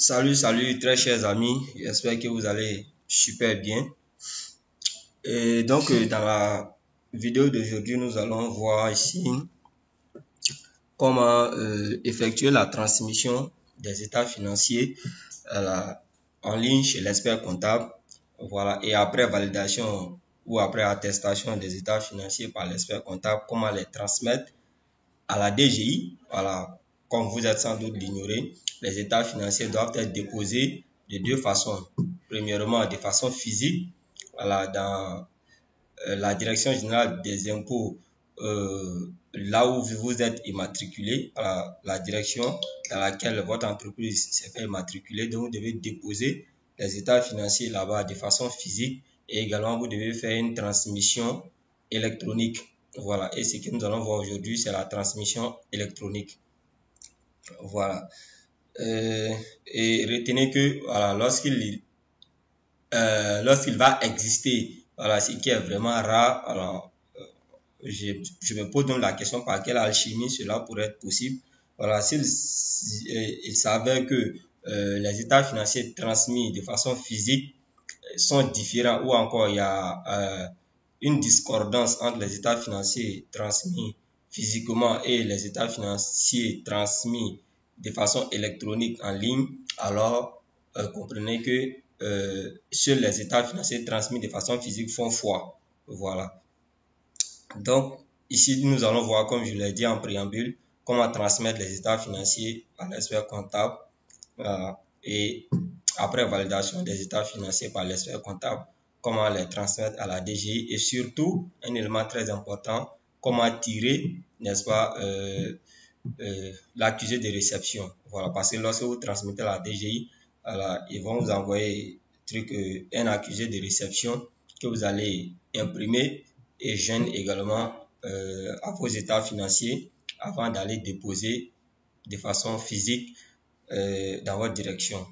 Salut très chers amis, j'espère que vous allez super bien. Et donc dans la vidéo d'aujourd'hui, nous allons voir ici comment effectuer la transmission des états financiers en ligne chez l'expert comptable. Voilà, et après validation ou après attestation des états financiers par l'expert comptable, comment les transmettre à la DGI. Voilà, comme vous êtes sans doute l'ignorer, les états financiers doivent être déposés de deux façons. Premièrement, de façon physique, voilà, dans la direction générale des impôts, là où vous êtes immatriculé, voilà, la direction dans laquelle votre entreprise s'est fait immatriculer. Donc, vous devez déposer les états financiers là-bas de façon physique et également vous devez faire une transmission électronique. Voilà, et ce que nous allons voir aujourd'hui, c'est la transmission électronique. Voilà. Et retenez que voilà, lorsqu'il va exister, voilà, ce qui est vraiment rare, alors je me pose donc la question par quelle alchimie cela pourrait être possible. Voilà, il s'avère que les états financiers transmis de façon physique sont différents ou encore il y a une discordance entre les états financiers transmis physiquement et les états financiers transmis de façon électronique en ligne, alors comprenez que seuls les états financiers transmis de façon physique font foi. Voilà. Donc, ici, nous allons voir, comme je l'ai dit en préambule, comment transmettre les états financiers à l'expert comptable et après validation des états financiers par l'expert comptable, comment les transmettre à la DGI et surtout, un élément très important, comment tirer, n'est-ce pas, l'accusé de réception. Voilà, parce que lorsque vous transmettez à la DGI, voilà, ils vont vous envoyer un accusé de réception que vous allez imprimer et joindre également à vos états financiers avant d'aller déposer de façon physique dans votre direction.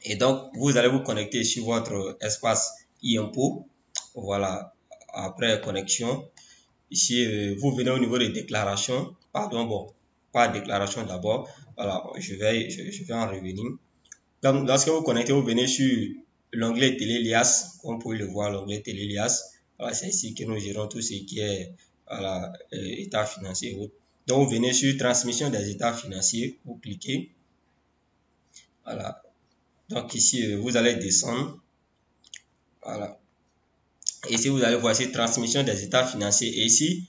Et donc, vous allez vous connecter sur votre espace e-impôt. Voilà, après connexion. Ici, vous venez au niveau des déclarations. Pardon, bon, pas déclaration d'abord. Voilà, je vais en revenir. Donc, lorsque vous connectez, vous venez sur l'onglet Télélias. Comme vous pouvez le voir, l'onglet Télélias. Voilà, c'est ici que nous gérons tout ce qui est voilà, état financier. Donc, vous venez sur transmission des états financiers. Vous cliquez. Voilà. Donc, ici, vous allez descendre. Voilà. Et ici, vous allez voir ici transmission des états financiers. Et ici,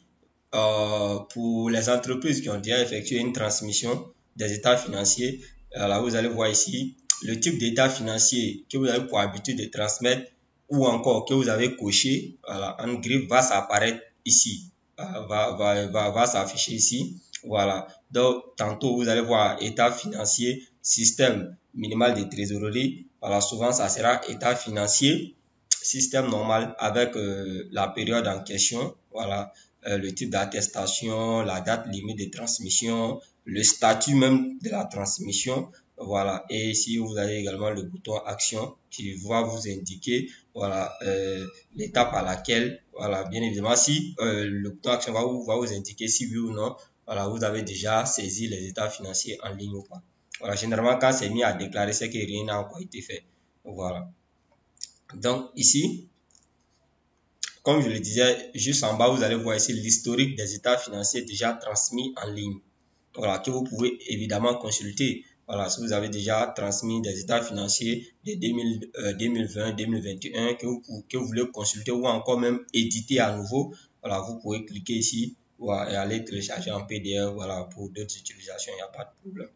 pour les entreprises qui ont déjà effectué une transmission des états financiers, là, vous allez voir ici le type d'état financier que vous avez pour habitude de transmettre ou encore que vous avez coché. Voilà, en gris va s'apparaître ici, va s'afficher ici. Voilà. Donc, tantôt, vous allez voir état financier, système minimal de trésorerie. Voilà, souvent, ça sera état financier, système normal avec la période en question. Voilà. Le type d'attestation, la date limite de transmission, le statut même de la transmission. Voilà. Et ici, vous avez également le bouton action qui va vous indiquer voilà, l'étape à laquelle, voilà, bien évidemment, si le bouton action va vous indiquer si oui ou non, voilà, vous avez déjà saisi les états financiers en ligne ou pas. Voilà, généralement, quand c'est mis à déclarer, c'est que rien n'a encore été fait. Voilà. Donc, ici, comme je le disais, juste en bas, vous allez voir ici l'historique des états financiers déjà transmis en ligne. Voilà, que vous pouvez évidemment consulter. Voilà, si vous avez déjà transmis des états financiers de 2020, 2021, que vous voulez consulter ou encore même éditer à nouveau, voilà, vous pouvez cliquer ici voilà, et aller télécharger en PDF. Voilà, pour d'autres utilisations, il n'y a pas de problème.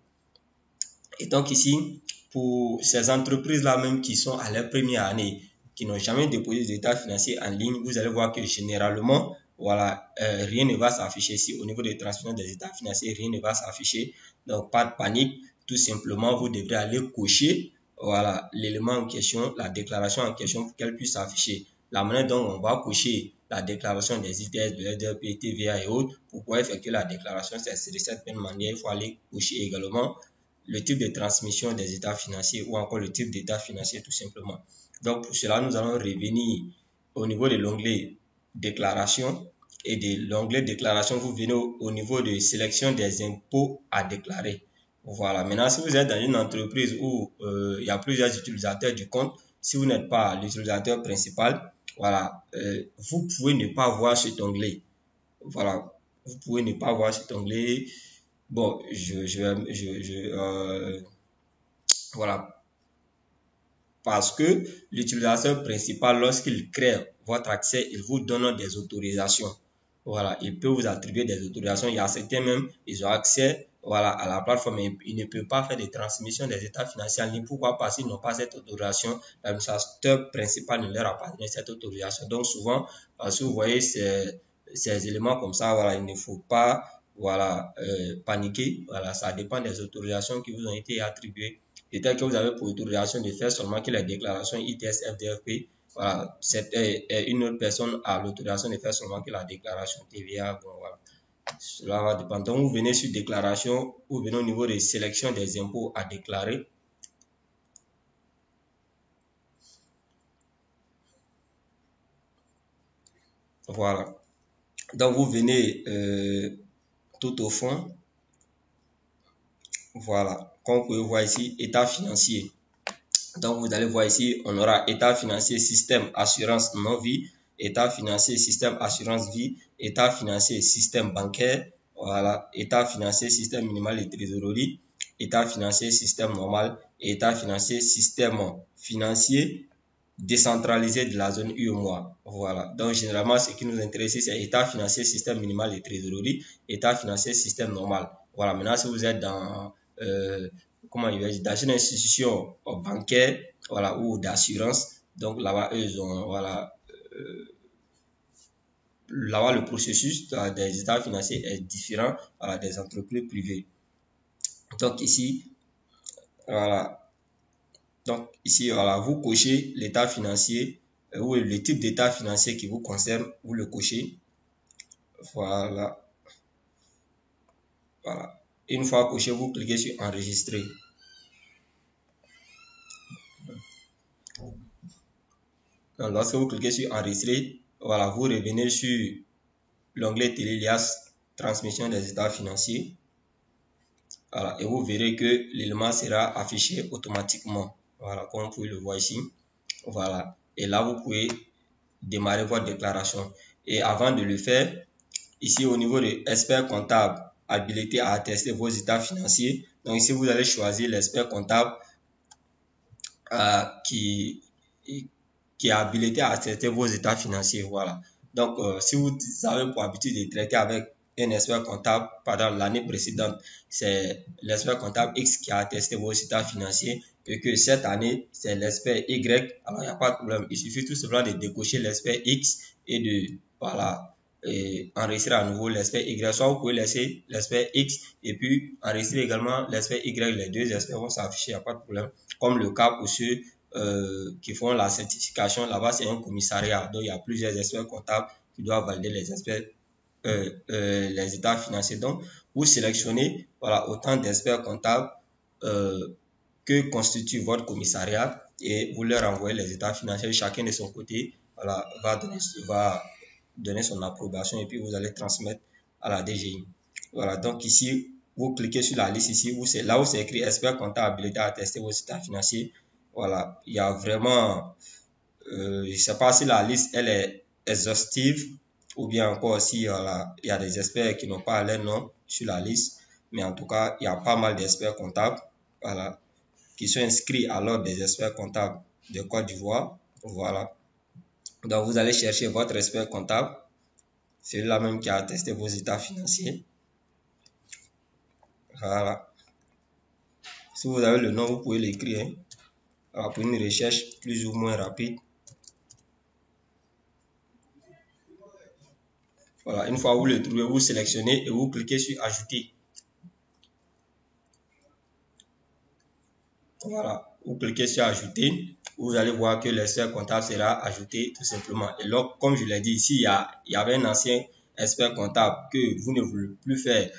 Et donc ici, pour ces entreprises-là même qui sont à leur première année, qui n'ont jamais déposé d'état financier en ligne, vous allez voir que généralement, voilà, rien ne va s'afficher ici. Au niveau des transmissions des états financiers, rien ne va s'afficher. Donc, pas de panique. Tout simplement, vous devrez aller cocher voilà, l'élément en question, la déclaration en question pour qu'elle puisse s'afficher. La manière dont on va cocher la déclaration des ITS, de LDP, TVA et autres, pour pouvoir effectuer la déclaration, c'est de cette même manière. Il faut aller cocher également le type de transmission des états financiers ou encore le type d'état financier tout simplement. Donc pour cela, nous allons revenir au niveau de l'onglet déclaration et de l'onglet déclaration, vous venez au niveau de sélection des impôts à déclarer. Voilà. Maintenant, si vous êtes dans une entreprise où il y a plusieurs utilisateurs du compte, si vous n'êtes pas l'utilisateur principal, voilà, vous pouvez ne pas voir cet onglet. Voilà, vous pouvez ne pas voir cet onglet. Bon, voilà, parce que l'utilisateur principal, lorsqu'il crée votre accès, il vous donne des autorisations. Voilà, il peut vous attribuer des autorisations. Il y a certains même, ils ont accès, voilà, à la plateforme, mais ils ne peuvent pas faire de transmission des états financiers en ligne. Pourquoi? Parce qu'ils n'ont pas cette autorisation. L'administrateur principal ne leur a pas donné cette autorisation. Donc souvent, si vous voyez ces éléments comme ça, voilà, il ne faut pas, voilà, paniquer. Voilà, ça dépend des autorisations qui vous ont été attribuées. Peut-être que vous avez pour autorisation de faire seulement que les déclarations ITS, FDFP. Voilà, une autre personne a l'autorisation de faire seulement que la déclaration TVA. Bon, voilà. Cela va dépendre. Donc, vous venez sur déclaration, vous venez au niveau de sélection des impôts à déclarer. Voilà. Donc, vous venez tout au fond. Voilà. Comme vous pouvez voir ici, état financier. Donc, vous allez voir ici, on aura état financier, système, assurance non-vie, état financier, système, assurance vie, état financier, système bancaire, voilà, état financier, système minimal de trésorerie, état financier, système normal, état financier, système financier décentralisé de la zone UEMOA. Voilà. Donc, généralement, ce qui nous intéresse, c'est état financier, système minimal de trésorerie, état financier, système normal. Voilà. Maintenant, si vous êtes dans comment il va dire, dans une institution bancaire, voilà, ou d'assurance, donc là-bas, ils ont, voilà, là-bas, le processus des états financiers est différent des entreprises privées. Donc ici, voilà, donc ici, voilà, vous cochez l'état financier ou le type d'état financier qui vous concerne, vous le cochez. Voilà, voilà. Une fois coché, vous cliquez sur enregistrer. Donc, lorsque vous cliquez sur enregistrer, voilà, vous revenez sur l'onglet Télélias, transmission des états financiers. Voilà, et vous verrez que l'élément sera affiché automatiquement. Voilà, comme vous pouvez le voir ici. Voilà, et là, vous pouvez démarrer votre déclaration. Et avant de le faire, ici au niveau de expert comptable, habilité à attester vos états financiers. Donc ici, vous allez choisir l'expert comptable qui est habilité à attester vos états financiers. Voilà. Donc, si vous avez pour habitude de traiter avec un expert comptable pendant l'année précédente, c'est l'expert comptable X qui a attesté vos états financiers et que cette année, c'est l'expert Y. Alors, il n'y a pas de problème. Il suffit tout simplement de décocher l'expert X et de, voilà, et enregistrer à nouveau l'expert Y. Soit vous pouvez laisser l'expert X et puis enregistrer également l'expert Y. Les deux experts vont s'afficher, il n'y a pas de problème. Comme le cas pour ceux qui font la certification. Là-bas, c'est un commissariat. Donc, il y a plusieurs experts comptables qui doivent valider les experts, les états financiers. Donc, vous sélectionnez, voilà, autant d'experts comptables que constitue votre commissariat et vous leur envoyez les états financiers. Chacun de son côté, voilà, va donner son approbation et puis vous allez transmettre à la DGI. Voilà, donc ici, vous cliquez sur la liste ici, là où c'est écrit expert comptable habilité à attester vos états financiers. Voilà, il y a vraiment, je ne sais pas si la liste elle est exhaustive ou bien encore si voilà, il y a des experts qui n'ont pas leur nom sur la liste, mais en tout cas, il y a pas mal d'experts comptables, voilà, qui sont inscrits à l'ordre des experts comptables de Côte d'Ivoire. Voilà. Donc, vous allez chercher votre expert comptable, celui-là même qui a attesté vos états financiers. Voilà. Si vous avez le nom, vous pouvez l'écrire. Hein. Alors, pour une recherche plus ou moins rapide. Voilà, une fois que vous le trouvez, vous sélectionnez et vous cliquez sur ajouter. Voilà, vous cliquez sur ajouter. Vous allez voir que l'expert comptable sera ajouté tout simplement. Et là, comme je l'ai dit ici, il y avait un ancien expert comptable que vous ne voulez plus faire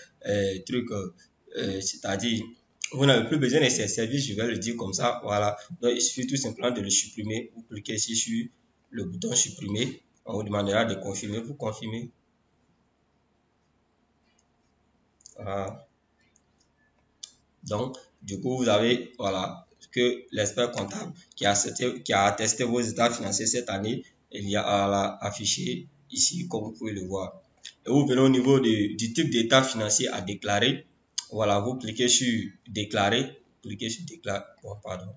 c'est-à-dire vous n'avez plus besoin de ces services, je vais le dire comme ça. Voilà, donc il suffit tout simplement de le supprimer. Vous cliquez ici sur le bouton supprimer. On vous demandera de confirmer. Vous confirmez. Voilà. Donc, du coup, vous avez, voilà, que l'expert comptable qui a attesté vos états financiers cette année, il y a affiché ici, comme vous pouvez le voir. Et vous venez au niveau du type d'état financier à déclarer. Voilà, vous cliquez sur déclarer. Cliquez sur déclarer. Bon, pardon.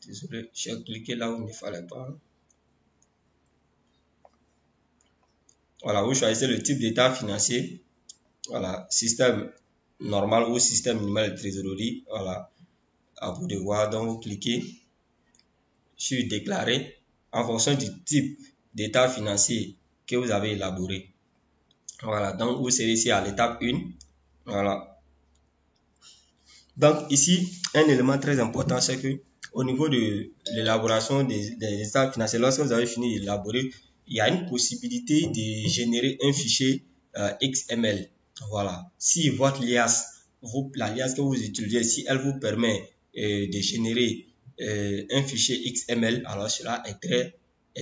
Désolé, j'ai cliqué là où il ne fallait pas. Voilà, vous choisissez le type d'état financier. Voilà, système normal ou système minimal de trésorerie. Voilà, à vous de voir. Donc, vous cliquez sur déclarer en fonction du type d'état financier que vous avez élaboré. Voilà, donc vous serez ici à l'étape 1. Voilà. Donc ici, un élément très important, c'est que au niveau de l'élaboration des états financiers, lorsque vous avez fini d'élaborer, il y a une possibilité de générer un fichier XML. Voilà. Si votre liasse, la liasse que vous utilisez, si elle vous permet de générer un fichier XML, alors cela est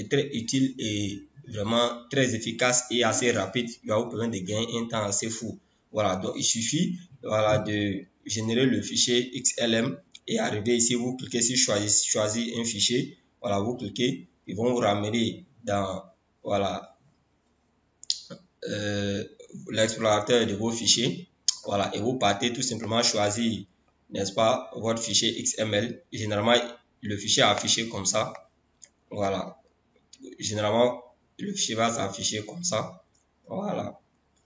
très utile et vraiment très efficace et assez rapide. Il va vous permettre de gagner un temps assez fou. Voilà, donc il suffit voilà, de générer le fichier XLM et arriver ici, vous cliquez sur choisir un fichier. Voilà, vous cliquez, ils vont vous ramener dans voilà, l'explorateur de vos fichiers. Voilà, et vous partez tout simplement choisir, n'est-ce pas, votre fichier XML. Généralement, le fichier est affiché comme ça. Voilà, généralement, le fichier va s'afficher comme ça. Voilà,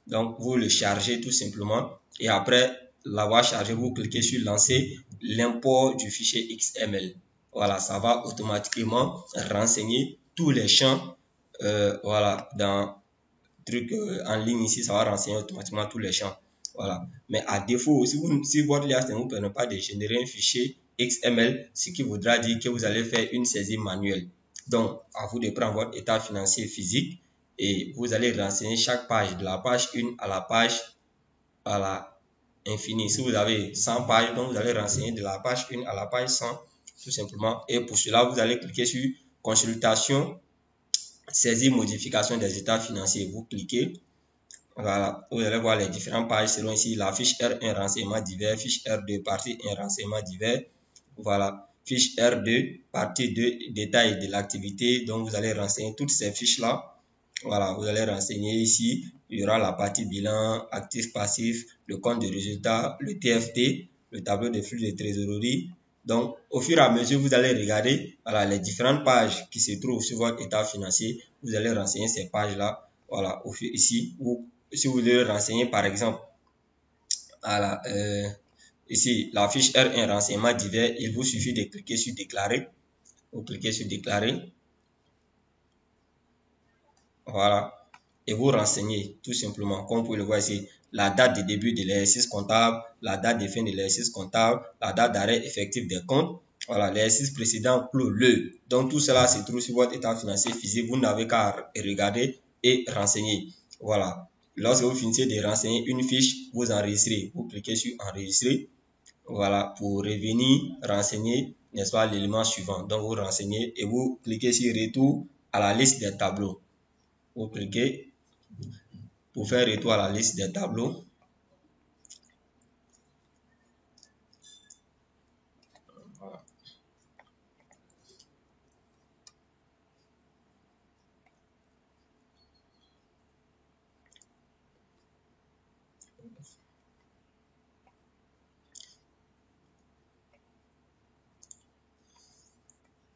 donc vous le chargez tout simplement et après l'avoir chargé, vous cliquez sur lancer l'import du fichier XML. Voilà, ça va automatiquement renseigner tous les champs. Voilà, dans truc en ligne ici, ça va renseigner automatiquement tous les champs. Voilà. Mais à défaut, si votre liasse ne vous permet pas de générer un fichier XML, ce qui voudra dire que vous allez faire une saisie manuelle. Donc, à vous de prendre votre état financier physique et vous allez renseigner chaque page, de la page 1 à la page à la infinie. Si vous avez 100 pages, donc vous allez renseigner de la page 1 à la page 100, tout simplement. Et pour cela, vous allez cliquer sur consultation, saisie, modification des états financiers. Vous cliquez. Voilà, vous allez voir les différentes pages selon ici la fiche R1 renseignement divers, fiche R2 partie 1 renseignement divers. Voilà, fiche R2 partie 2 détail de l'activité. Donc vous allez renseigner toutes ces fiches là. Voilà, vous allez renseigner ici, il y aura la partie bilan, actif, passif, le compte de résultat, le TFT, le tableau de flux de trésorerie. Donc, au fur et à mesure, vous allez regarder voilà, les différentes pages qui se trouvent sur votre état financier. Vous allez renseigner ces pages-là. Voilà, ici, ou si vous voulez renseigner, par exemple, voilà, ici, la fiche R1 renseignement divers, il vous suffit de cliquer sur déclarer. Vous cliquez sur déclarer. Voilà. Et vous renseignez tout simplement, comme vous pouvez le voir ici, la date de début de l'exercice comptable, la date de fin de l'exercice comptable, la date d'arrêt effectif des comptes. Voilà, l'exercice précédent clôt le. Donc tout cela se trouve sur votre état financier physique. Vous n'avez qu'à regarder et renseigner. Voilà. Lorsque vous finissez de renseigner une fiche, vous enregistrez. Vous cliquez sur enregistrer. Voilà, pour revenir renseigner, n'est-ce pas, l'élément suivant. Donc vous renseignez et vous cliquez sur retour à la liste des tableaux. Vous cliquez pour faire retour à la liste des tableaux. Voilà.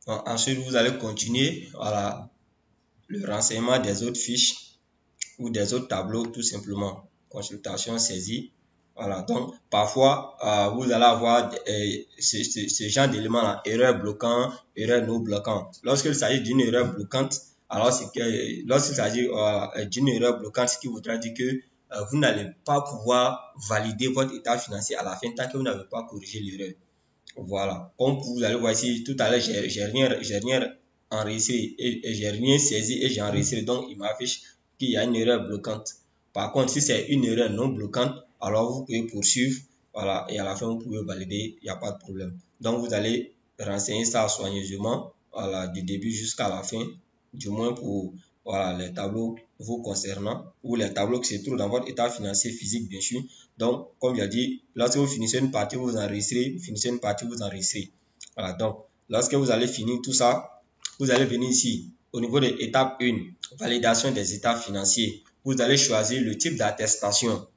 Donc, ensuite, vous allez continuer voilà, le renseignement des autres fiches ou des autres tableaux, tout simplement. Consultation, saisie. Voilà, donc parfois, vous allez avoir ce genre d'éléments-là, erreur bloquant, erreur non bloquant. Lorsqu'il s'agit d'une erreur bloquante, alors c'est que lorsqu'il s'agit d'une erreur bloquante, ce qui voudra dire que vous n'allez pas pouvoir valider votre état financier à la fin tant que vous n'avez pas corrigé l'erreur. Voilà, comme vous allez voir ici, tout à l'heure, j'ai rien enregistré et j'ai rien saisi et j'ai enregistré, donc il m'affiche qu'il y a une erreur bloquante. Par contre, si c'est une erreur non bloquante, alors vous pouvez poursuivre, voilà, et à la fin, vous pouvez valider, il n'y a pas de problème. Donc, vous allez renseigner ça soigneusement, voilà, du début jusqu'à la fin, du moins pour voilà, les tableaux vous concernant ou les tableaux qui se trouvent dans votre état financier physique, bien sûr. Donc, comme je l'ai dit, lorsque vous finissez une partie, vous enregistrez, vous finissez une partie, vous enregistrez. Voilà, donc, lorsque vous allez finir tout ça, vous allez venir ici, au niveau de l'étape 1, validation des états financiers. Vous allez choisir le type d'attestation.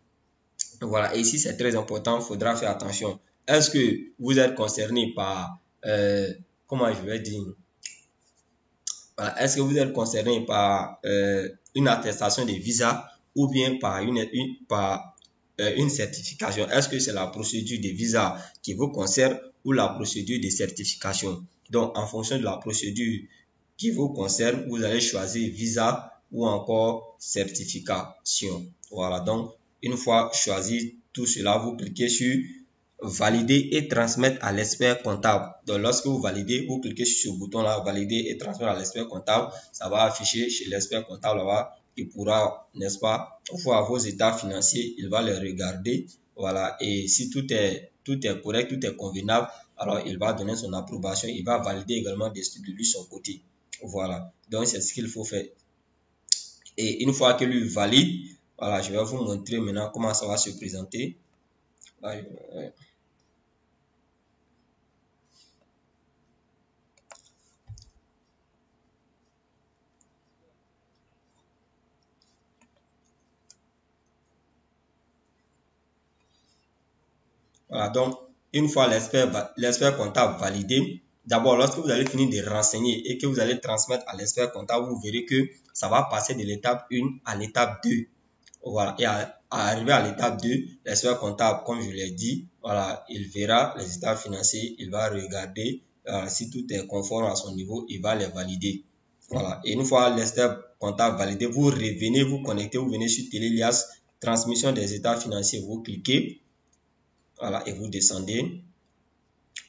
Voilà, et ici, c'est très important, il faudra faire attention. Est-ce que vous êtes concerné par, comment je vais dire, voilà, est-ce que vous êtes concerné par une attestation de visa ou bien par une certification? Est-ce que c'est la procédure de visa qui vous concerne ou la procédure de certification? Donc, en fonction de la procédure qui vous concerne, vous allez choisir visa ou encore certification. Voilà, donc, une fois choisi tout cela, vous cliquez sur valider et transmettre à l'expert comptable. Donc, lorsque vous validez, vous cliquez sur ce bouton-là, valider et transmettre à l'expert comptable. Ça va afficher chez l'expert comptable là-bas. Il pourra, n'est-ce pas, voir vos états financiers. Il va les regarder. Voilà. Et si tout est correct, tout est convenable, alors il va donner son approbation. Il va valider également de lui son côté. Voilà. Donc, c'est ce qu'il faut faire. Et une fois que lui valide, voilà, je vais vous montrer maintenant comment ça va se présenter. Là, voilà, donc, une fois l'expert comptable validé, d'abord, lorsque vous allez finir de renseigner et que vous allez transmettre à l'expert comptable, vous verrez que ça va passer de l'étape 1 à l'étape 2. Voilà, et à arriver à l'étape 2, l'expert comptable, comme je l'ai dit, voilà, il verra les états financiers, il va regarder si tout est conforme à son niveau, il va les valider. Voilà, et une fois l'expert comptable validé, vous revenez, vous connectez, vous venez sur Télélias, transmission des états financiers, vous cliquez. Voilà, et vous descendez.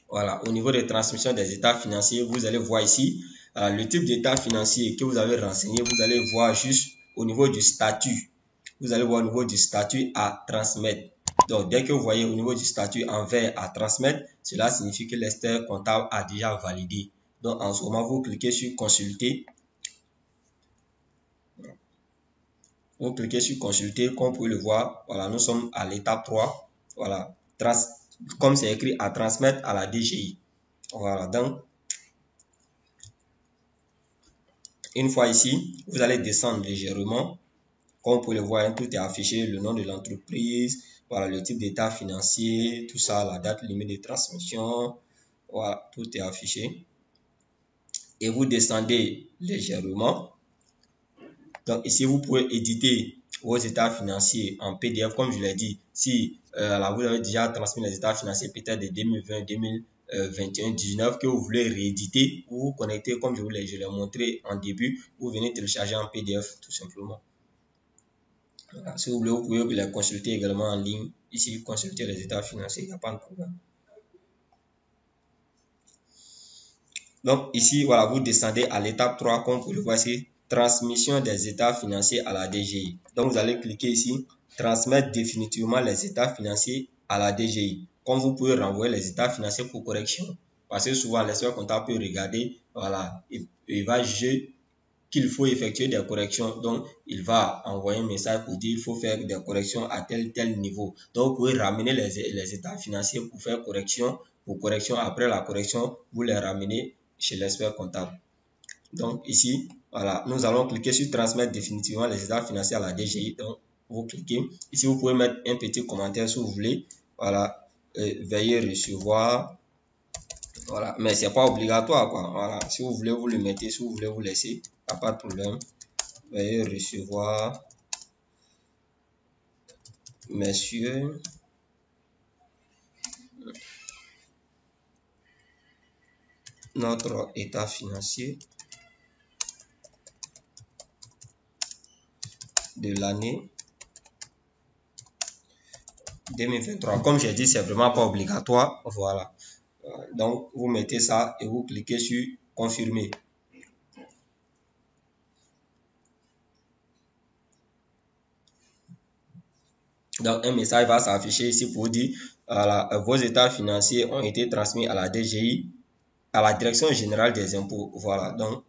Voilà, au niveau des transmissions des états financiers, vous allez voir ici le type d'état financier que vous avez renseigné. Vous allez voir juste au niveau du statut. Vous allez voir au niveau du statut à transmettre. Donc, dès que vous voyez au niveau du statut en vert à transmettre, cela signifie que l'expert comptable a déjà validé. Donc, en ce moment, vous cliquez sur consulter. Vous cliquez sur consulter, comme vous pouvez le voir. Voilà, nous sommes à l'étape 3. Voilà, comme c'est écrit à transmettre à la DGI. Voilà, donc, une fois ici, vous allez descendre légèrement. Comme vous pouvez le voir, tout est affiché, le nom de l'entreprise, voilà, le type d'état financier, tout ça, la date limite de transmission, voilà, tout est affiché. Et vous descendez légèrement. Donc ici, vous pouvez éditer vos états financiers en PDF, comme je l'ai dit. Si là, vous avez déjà transmis les états financiers peut-être de 2020, 2021, 19 que vous voulez rééditer, vous vous connectez comme je l'ai montré en début, vous venez télécharger en PDF tout simplement. Voilà. Si vous voulez, vous pouvez les consulter également en ligne. Ici, consulter les états financiers, il n'y a pas de problème. Donc ici, voilà, vous descendez à l'étape 3, comme vous le voyez, transmission des états financiers à la DGI. Donc vous allez cliquer ici, transmettre définitivement les états financiers à la DGI. Comme vous pouvez renvoyer les états financiers pour correction. Parce que souvent, l'expert comptable peut regarder, voilà, il va juger qu'il faut effectuer des corrections. Donc, il va envoyer un message pour dire qu'il faut faire des corrections à tel niveau. Donc, vous pouvez ramener les états financiers pour faire correction. Pour correction, après la correction, vous les ramenez chez l'expert comptable. Donc, ici, voilà, nous allons cliquer sur transmettre définitivement les états financiers à la DGI. Donc, vous cliquez. Ici, vous pouvez mettre un petit commentaire si vous voulez. Voilà, veuillez recevoir. Voilà, mais c'est pas obligatoire, quoi. Voilà, si vous voulez, vous le mettez. Si vous voulez, vous laissez. Il n'y a pas de problème. Veuillez recevoir, messieurs, notre état financier de l'année 2023. Comme j'ai dit, c'est vraiment pas obligatoire. Voilà. Donc, vous mettez ça et vous cliquez sur confirmer. Donc, un message va s'afficher ici pour dire vos états financiers ont été transmis à la DGI, à la Direction générale des impôts. Voilà. Donc,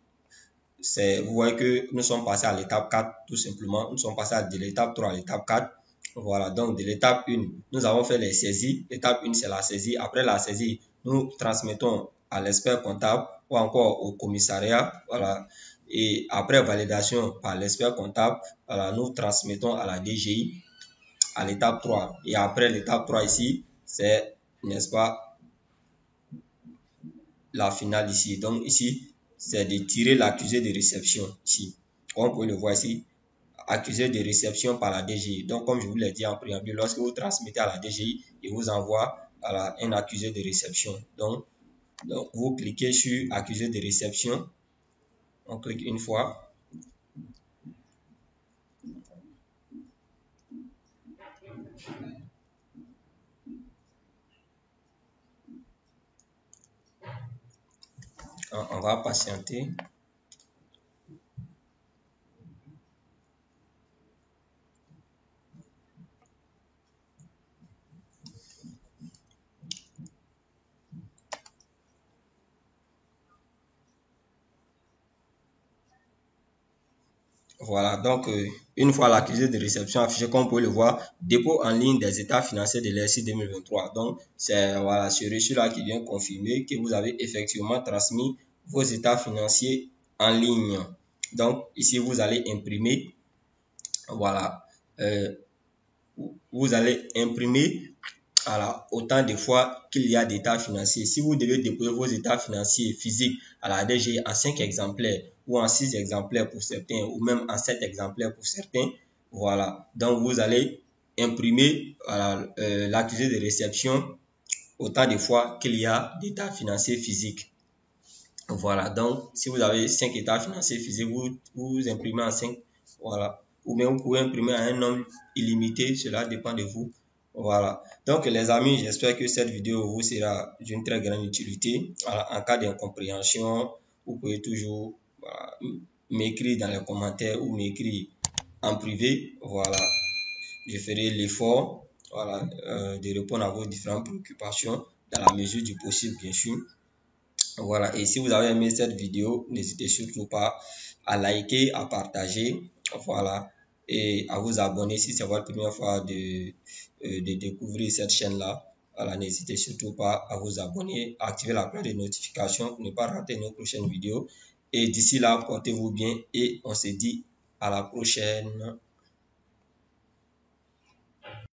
vous voyez que nous sommes passés à l'étape 4, tout simplement. Nous sommes passés de l'étape 3 à l'étape 4. Voilà, donc de l'étape 1, nous avons fait les saisies. L'étape 1, c'est la saisie. Après la saisie, nous transmettons à l'expert comptable ou encore au commissariat. Voilà. Et après validation par l'expert comptable, voilà, nous transmettons à la DGI à l'étape 3. Et après l'étape 3 ici, c'est, n'est-ce pas, la finale ici. Donc ici, c'est de tirer l'accusé de réception ici. Comme vous pouvez le voir ici, accusé de réception par la DGI. Donc, comme je vous l'ai dit en préambule, lorsque vous transmettez à la DGI, il vous envoie un accusé de réception. Donc, vous cliquez sur accusé de réception. On clique une fois. On va patienter. Voilà, donc une fois l'accusé de réception affiché, comme vous pouvez le voir, dépôt en ligne des états financiers de l'exercice 2023. Donc, c'est voilà, ce reçu-là qui vient confirmer que vous avez effectivement transmis vos états financiers en ligne. Donc, ici, vous allez imprimer, voilà, vous allez imprimer autant de fois qu'il y a d'états financiers. Si vous devez déposer vos états financiers physiques à la DGI en 5 exemplaires ou en 6 exemplaires pour certains ou même en 7 exemplaires pour certains, voilà. Donc, vous allez imprimer l'accusé de réception autant de fois qu'il y a d'états financiers physiques. Voilà. Donc, si vous avez 5 états financiers physiques, vous imprimez en 5. Voilà. Ou bien vous pouvez imprimer à un nombre illimité. Cela dépend de vous. Voilà. Donc, les amis, j'espère que cette vidéo vous sera d'une très grande utilité. Voilà. En cas d'incompréhension, vous pouvez toujours m'écrire dans les commentaires ou m'écrire en privé. Voilà. Je ferai l'effort de répondre à vos différentes préoccupations dans la mesure du possible, bien sûr. Voilà. Et si vous avez aimé cette vidéo, n'hésitez surtout pas à liker, à partager. Voilà. Et à vous abonner si c'est votre première fois de découvrir cette chaîne-là. Voilà, n'hésitez surtout pas à vous abonner, à activer la cloche de notification pour ne pas rater nos prochaines vidéos. Et d'ici là, portez-vous bien et on se dit à la prochaine.